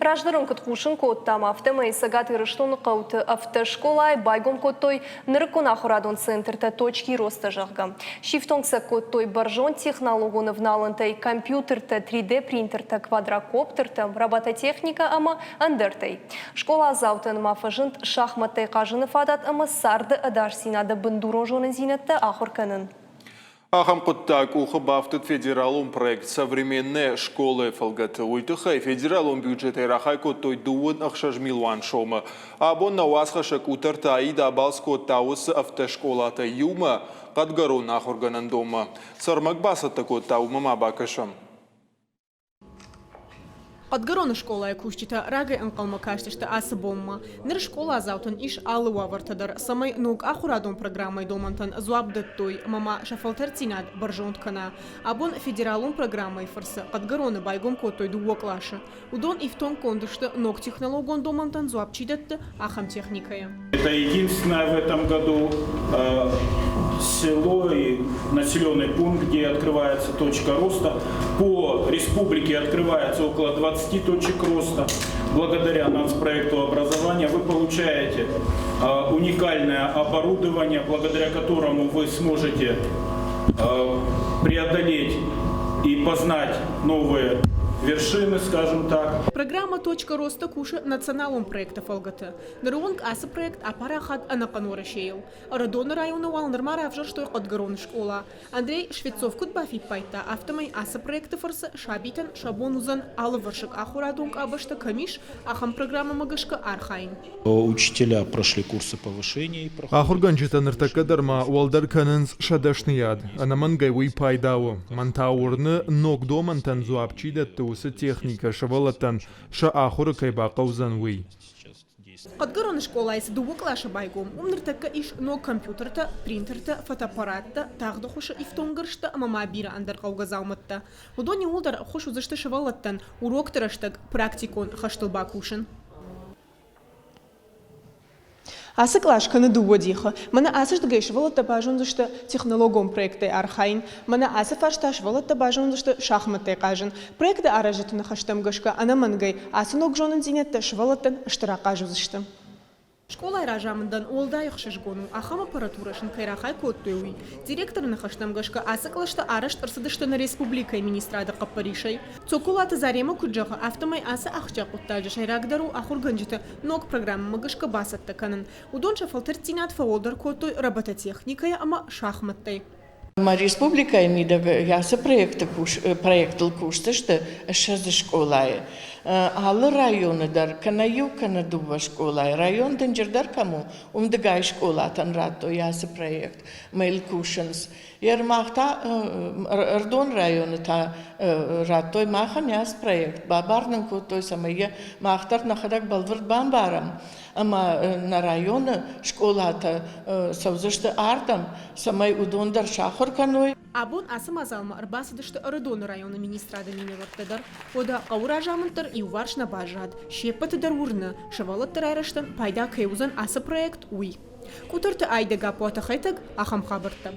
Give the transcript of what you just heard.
Раждырын кыткушын коттам автомай сагат ирыштон қауты автошколай байгом коттой ныркуна хурадон центрта точки роста жағгам. Шифтонкса коттой баржон технологоны вналынтай компьютерта 3D принтерта квадрокоптерта робототехника ама андертай. Школа завтын мафажынт шахматтай қажыны фадат ама сарды адарсинады бындурон жонын зинетті ахурканын. Ахамкоттак ухабафтыт федералум проект современные школы фалгаты уйтыхай федералум бюджеты рахайко той дуын ахшаж милуан шома. Абон на уасхаша кутарта аида балско таусы автошколата юма кадгару нахурганан дома. Сармакбаса тако таума мабакашам. Отгорона школа я кушчита рага анкалма каштишта асабомма. Нер школа завтон иш алуа вартадар самай нук ахурадон программой домантан зуабдаттой мама шафалтертинад баржонткана. Абон федералун программой фарса отгорона байгом котой дуоклаша. Удон и в том кондышта ног технологон домантан зуабчидатта ахам техникая. Это единственное в этом году село и населенный пункт, где открывается точка роста. По республике открывается около 20 точек роста. Благодаря нацпроекту образования вы получаете уникальное оборудование, благодаря которому вы сможете преодолеть и познать новые вершины, скажем так. Программа «Точка роста» куша националом проекта фалгата. Наруонг аса проект апарахат анаканора шейл. Радона района Уалнермара авжар отгорона школа. Андрей Швецов кутбафи пайта автомай аса проекта форса шабитан шабонузан алаваршик ахурадунг абашта камиш ахам программа магашка архайн. Учителя прошли курсы повышения. Ахурганчита нартакадарма уалдар каненс шадашнияд. Анамангай уи пайдау. Мантаурны ног домантан зуапчидат техника шавалатан ша ахура кайба каузан уи. Отгорона школа из дуоклаша байгом. Умнертака иш но компьютерта, принтерта, фотоаппаратта, тагдохуша и втонгаршта мама бира андер каугазалматта. Удони улдар хошу зашта шавалаттан урок тараштаг практикон хаштылба кушин. Асыклаш каны дуодиха. Мана асыш дгейш волата бажон зашта технологом проекты архайн. Мана асы фашташ волата бажон зашта шахматы кажын. Проекты аражету на хаштам гашка анамангай. Асынок жонын зинетта швалаттан штыракажу зашта. Школа ражамындан олдай хшишгону ахам аппаратурашын кайрахай коттуй. Директор на хаштам гашка асыклашта араш тарсадышта на республика министрада капаришай. Цокулата зарема куджаха автомай асы ахча коттажай рагдару ахурганжита ног программа магашка басатта канын. Удонша фалтертинат фаолдар коттой робототехникая ама шахматтай. Республика имеет ясы проекты кушты, что шазы школы. Алы районы дар канаю канадува школа. Район денджердар кому умдыгай школа танрато ясы проект. Мэйл кушенс. Ермахта Ардон районы та ратой махан яс проект. Бабарнын котой самая махтар нахадак балвард бамбарам. Ама на районы школата савзышты ардам самай удондар шахор каной. Абон асым азалма арбасыдышты Радона района министрада миневартадар. Ода ауражамынтар и уваршна бажад. Шепатыдар урны. Шавалаттар айраштан пайда кайузан асы проект уй. Кутырты айдага пуата хайтаг ахам хабырта.